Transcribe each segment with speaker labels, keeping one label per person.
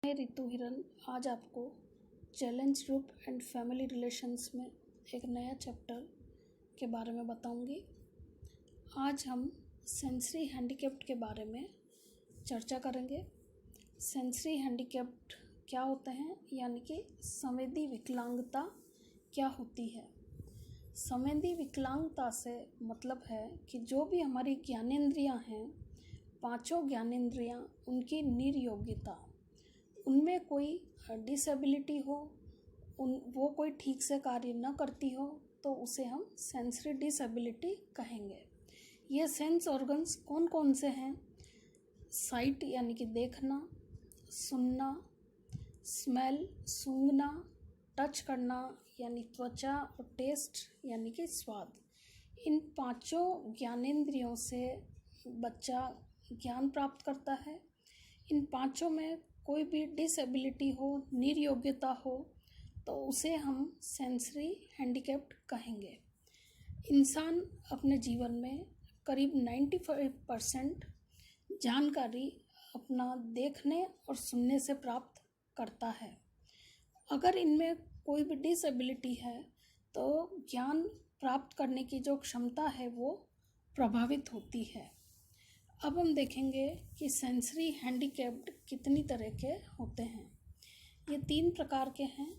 Speaker 1: मैं रितु हिरन आज आपको challenge group and family relations में एक नया चैप्टर के बारे में बताऊंगी। आज हम सेंसरी हैंडीकैप्ड के बारे में चर्चा करेंगे। सेंसरी हैंडीकैप्ड क्या होते हैं, यानी कि संवेदी विकलांगता क्या होती है। संवेदी विकलांगता से मतलब है कि जो भी हमारी ज्ञानेंद्रियां हैं, पांचों ज्ञानेंद्रियां, उनकी निर्योग्यता, उनमें कोई डिसेबिलिटी हो, वो कोई ठीक से कार्य न करती हो, तो उसे हम सेंसरी डिसेबिलिटी कहेंगे। ये सेंस ऑर्गन्स कौन कौन से हैं? साइट यानी कि देखना, सुनना, स्मेल सूंघना, टच करना यानी त्वचा, और टेस्ट यानी कि स्वाद। इन पांचों ज्ञानेंद्रियों से बच्चा ज्ञान प्राप्त करता है। इन पांचों में कोई भी डिसेबिलिटी हो, निर्योग्यता हो, तो उसे हम सेंसरी हैंडीकैप्ड कहेंगे। इंसान अपने जीवन में करीब 95% जानकारी अपना देखने और सुनने से प्राप्त करता है। अगर इनमें कोई भी डिसेबिलिटी है तो ज्ञान प्राप्त करने की जो क्षमता है वो प्रभावित होती है। अब हम देखेंगे कि सेंसरी हैंडीकैप्ड कितनी तरह के होते हैं। ये 3 प्रकार के हैं: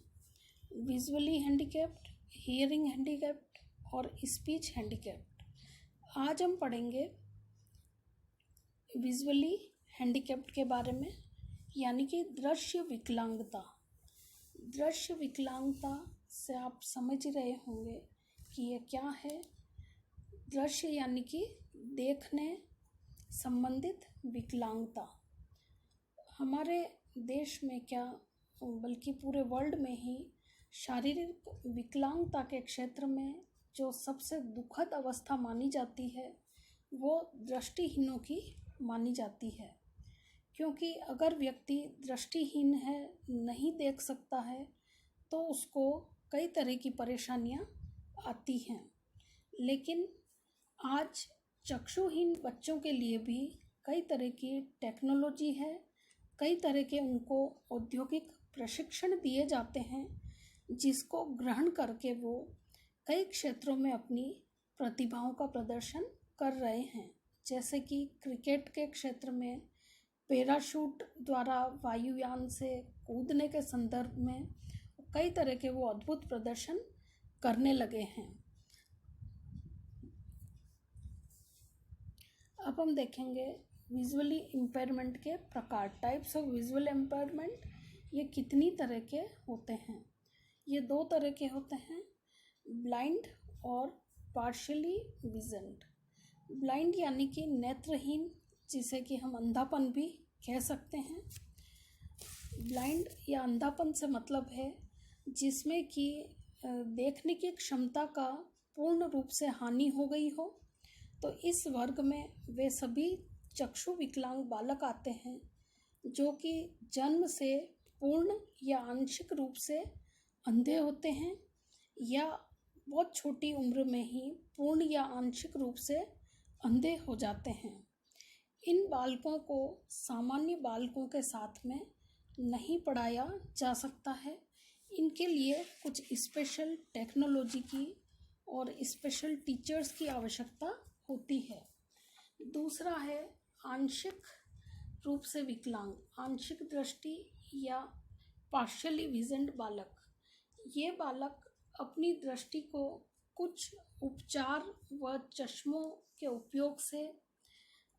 Speaker 1: विजुअली हैंडीकैप्ड, हियरिंग हैंडीकैप्ड और स्पीच हैंडीकैप्ड। आज हम पढ़ेंगे विजुअली हैंडीकैप्ड के बारे में, यानी कि दृश्य विकलांगता। दृश्य विकलांगता से आप समझ रहे होंगे कि ये क्या है। दृश्य यानी कि देखने संबंधित विकलांगता। हमारे देश में क्या, बल्कि पूरे वर्ल्ड में ही शारीरिक विकलांगता के क्षेत्र में जो सबसे दुखद अवस्था मानी जाती है वो दृष्टिहीनों की मानी जाती है। क्योंकि अगर व्यक्ति दृष्टिहीन है, नहीं देख सकता है, तो उसको कई तरह की परेशानियां आती हैं। लेकिन आज चक्षुहीन बच्चों के लिए भी कई तरह की टेक्नोलॉजी है, कई तरह के उनको औद्योगिक प्रशिक्षण दिए जाते हैं, जिसको ग्रहण करके वो कई क्षेत्रों में अपनी प्रतिभाओं का प्रदर्शन कर रहे हैं। जैसे कि क्रिकेट के क्षेत्र में पैराशूट द्वारा वायुयान से कूदने के संदर्भ में कई तरह के वो अद्भुत प्रदर्शन करने लगे हैं। अब हम देखेंगे विजुअली इम्पेयरमेंट के प्रकार, टाइप्स ऑफ विजुअल इम्पेयरमेंट। ये कितनी तरह के होते हैं? ये 2 तरह के होते हैं, ब्लाइंड और पार्शियली विजन्ड। ब्लाइंड यानी कि नेत्रहीन, जिसे कि हम अंधापन भी कह सकते हैं। ब्लाइंड या अंधापन से मतलब है जिसमें कि देखने की क्षमता का पूर्ण रूप से हानि हो गई हो। तो इस वर्ग में वे सभी चक्षु विकलांग बालक आते हैं जो कि जन्म से पूर्ण या आंशिक रूप से अंधे होते हैं, या बहुत छोटी उम्र में ही पूर्ण या आंशिक रूप से अंधे हो जाते हैं। इन बालकों को सामान्य बालकों के साथ में नहीं पढ़ाया जा सकता है। इनके लिए कुछ स्पेशल टेक्नोलॉजी की और स्पेशल टीचर्स की आवश्यकता होती है। दूसरा है आंशिक रूप से विकलांग, आंशिक दृष्टि या पार्शियली विजन्ड बालक। ये बालक अपनी दृष्टि को कुछ उपचार व चश्मों के उपयोग से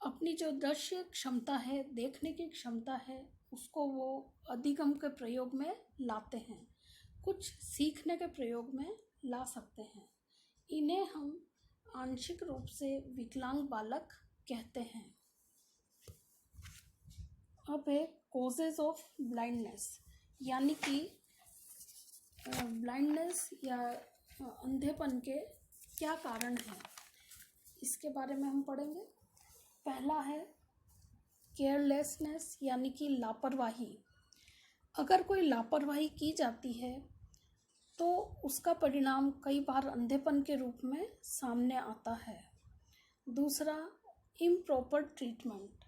Speaker 1: अपनी जो दृश्य क्षमता है, देखने की क्षमता है, उसको वो अधिगम के प्रयोग में लाते हैं, कुछ सीखने के प्रयोग में ला सकते हैं। इन्हें हम आंशिक रूप से विकलांग बालक कहते हैं। अब है कॉजेज ऑफ ब्लाइंडनेस, यानी कि ब्लाइंडनेस या अंधेपन के क्या कारण हैं, इसके बारे में हम पढ़ेंगे। पहला है केयरलेसनेस, यानी कि लापरवाही। अगर कोई लापरवाही की जाती है तो उसका परिणाम कई बार अंधेपन के रूप में सामने आता है। दूसरा इम्प्रॉपर ट्रीटमेंट।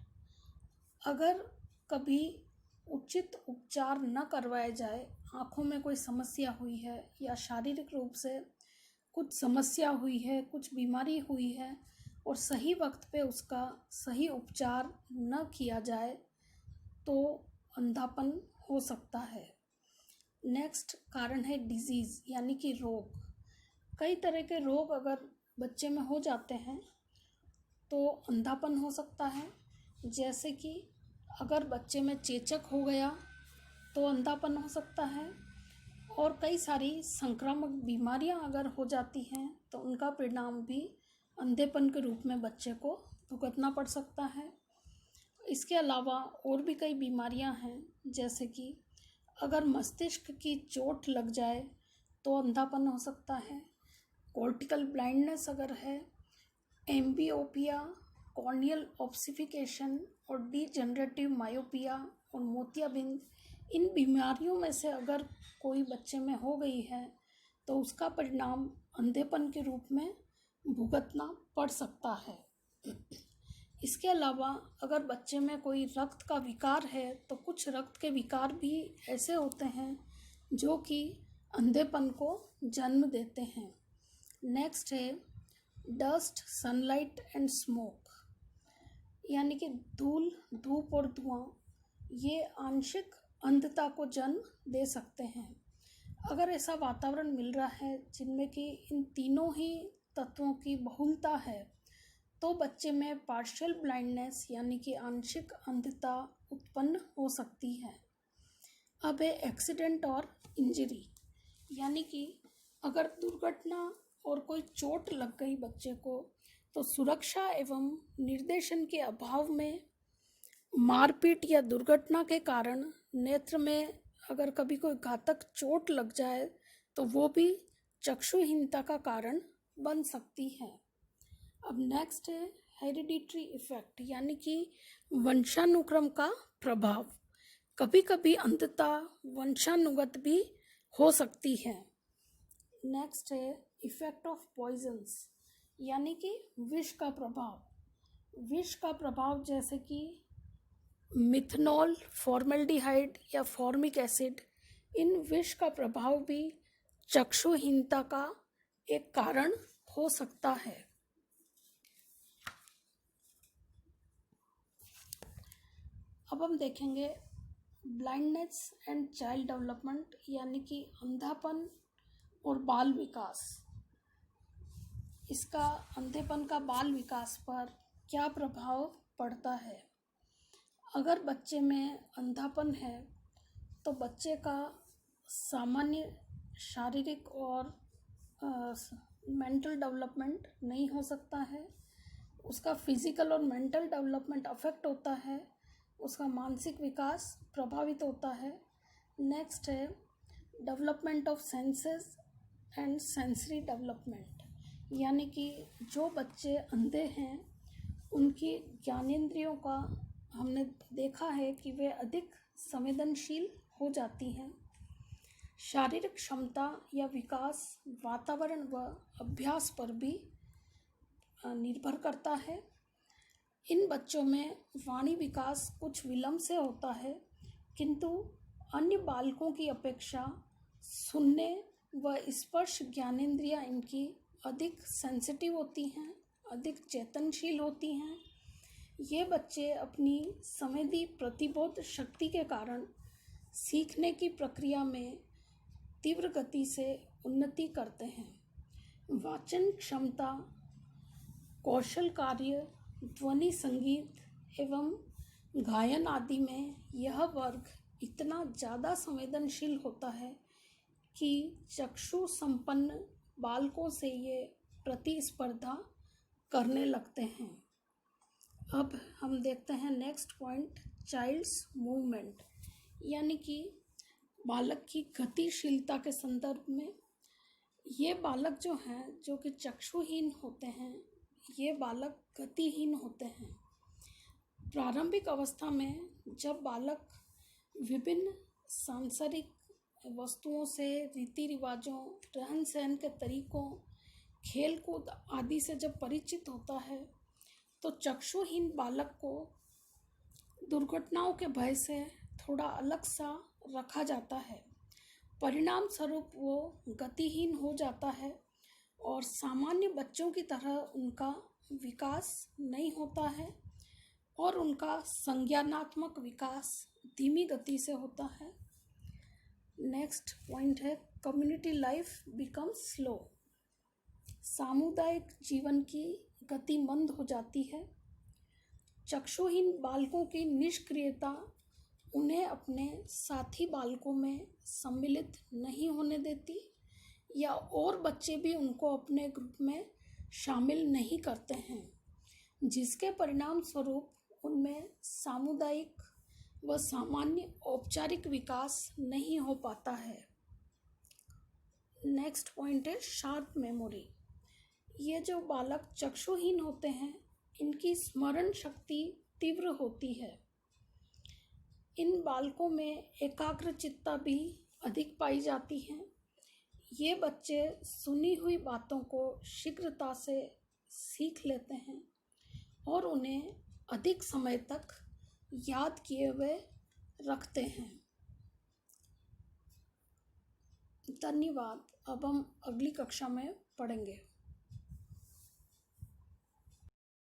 Speaker 1: अगर कभी उचित उपचार न करवाया जाए, आँखों में कोई समस्या हुई है या शारीरिक रूप से कुछ समस्या हुई है, कुछ बीमारी हुई है और सही वक्त पे उसका सही उपचार न किया जाए तो अंधापन हो सकता है। नेक्स्ट कारण है डिजीज़ यानी कि रोग। कई तरह के रोग अगर बच्चे में हो जाते हैं तो अंधापन हो सकता है। जैसे कि अगर बच्चे में चेचक हो गया तो अंधापन हो सकता है, और कई सारी संक्रामक बीमारियां अगर हो जाती हैं तो उनका परिणाम भी अंधेपन के रूप में बच्चे को भुगतना पड़ सकता है। इसके अलावा और भी कई बीमारियां हैं, जैसे कि अगर मस्तिष्क की चोट लग जाए तो अंधापन हो सकता है। कॉर्टिकल ब्लाइंडनेस अगर है, एम्बियोपिया, कॉर्नियल ऑब्सिफिकेशन और डीजनरेटिव मायोपिया और मोतियाबिंद, इन बीमारियों में से अगर कोई बच्चे में हो गई है तो उसका परिणाम अंधेपन के रूप में भुगतना पड़ सकता है। इसके अलावा अगर बच्चे में कोई रक्त का विकार है तो कुछ रक्त के विकार भी ऐसे होते हैं जो कि अंधेपन को जन्म देते हैं। नेक्स्ट है डस्ट, सनलाइट एंड स्मोक, यानी कि धूल, धूप और धुआं, ये आंशिक अंधता को जन्म दे सकते हैं। अगर ऐसा वातावरण मिल रहा है जिनमें कि इन तीनों ही तत्वों की बहुलता है तो बच्चे में पार्शियल ब्लाइंडनेस यानी कि आंशिक अंधता उत्पन्न हो सकती है। अब है एक्सीडेंट और इंजरी, यानी कि अगर दुर्घटना और कोई चोट लग गई बच्चे को तो सुरक्षा एवं निर्देशन के अभाव में मारपीट या दुर्घटना के कारण नेत्र में अगर कभी कोई घातक चोट लग जाए तो वो भी चक्षुहीनता का कारण बन सकती है। अब नेक्स्ट है हेरिडिटरी इफेक्ट, यानी कि वंशानुक्रम का प्रभाव। कभी कभी अंधता वंशानुगत भी हो सकती है। नेक्स्ट है इफेक्ट ऑफ पॉइजन्स, यानी कि विष का प्रभाव। विष का प्रभाव जैसे कि मिथनॉल, फॉर्मेल्डिहाइड या फॉर्मिक एसिड, इन विष का प्रभाव भी चक्षुहीनता का एक कारण हो सकता है। अब हम देखेंगे ब्लाइंडनेस एंड चाइल्ड डेवलपमेंट, यानी कि अंधापन और बाल विकास। इसका अंधेपन का बाल विकास पर क्या प्रभाव पड़ता है। अगर बच्चे में अंधापन है तो बच्चे का सामान्य शारीरिक और मेंटल डेवलपमेंट नहीं हो सकता है, उसका फिजिकल और मेंटल डेवलपमेंट अफेक्ट होता है, उसका मानसिक विकास प्रभावित होता है। नेक्स्ट है development of senses and sensory development, यानी कि जो बच्चे अंधे हैं उनकी ज्ञानेंद्रियों का हमने देखा है कि वे अधिक संवेदनशील हो जाती हैं। शारीरिक क्षमता या विकास वातावरण व अभ्यास पर भी निर्भर करता है। इन बच्चों में वाणी विकास कुछ विलंब से होता है, किंतु अन्य बालकों की अपेक्षा सुनने व स्पर्श ज्ञानेंद्रियां इनकी अधिक सेंसिटिव होती हैं, अधिक चेतनशील होती हैं। ये बच्चे अपनी संवेदी प्रतिबोध शक्ति के कारण सीखने की प्रक्रिया में तीव्र गति से उन्नति करते हैं। वाचन क्षमता, कौशल कार्य, ध्वनि संगीत एवं गायन आदि में यह वर्ग इतना ज़्यादा संवेदनशील होता है कि चक्षु संपन्न बालकों से ये प्रतिस्पर्धा करने लगते हैं। अब हम देखते हैं नेक्स्ट पॉइंट, चाइल्ड्स मूवमेंट, यानी कि बालक की गतिशीलता के संदर्भ में। ये बालक जो हैं जो कि चक्षुहीन होते हैं, ये बालक गतिहीन होते हैं। प्रारंभिक अवस्था में जब बालक विभिन्न सांसारिक वस्तुओं से, रीति रिवाजों, रहन सहन के तरीकों, खेल कूद आदि से जब परिचित होता है तो चक्षुहीन बालक को दुर्घटनाओं के भय से थोड़ा अलग सा रखा जाता है। परिणाम स्वरूप वो गतिहीन हो जाता है और सामान्य बच्चों की तरह उनका विकास नहीं होता है और उनका संज्ञानात्मक विकास धीमी गति से होता है। नेक्स्ट पॉइंट है कम्युनिटी लाइफ बिकम्स स्लो। सामुदायिक जीवन की गति मंद हो जाती है। चक्षुहीन बालकों की निष्क्रियता उन्हें अपने साथी बालकों में सम्मिलित नहीं होने देती या और बच्चे भी उनको अपने ग्रुप में शामिल नहीं करते हैं, जिसके परिणाम स्वरूप उनमें सामुदायिक व सामान्य औपचारिक विकास नहीं हो पाता है। नेक्स्ट पॉइंट है शार्प मेमोरी। ये जो बालक चक्षुहीन होते हैं इनकी स्मरण शक्ति तीव्र होती है। इन बालकों में एकाग्रचित्ता भी अधिक पाई जाती है। ये बच्चे सुनी हुई बातों को शीघ्रता से सीख लेते हैं और उन्हें अधिक समय तक याद किए हुए रखते हैं। धन्यवाद। अब हम अगली कक्षा में पढ़ेंगे।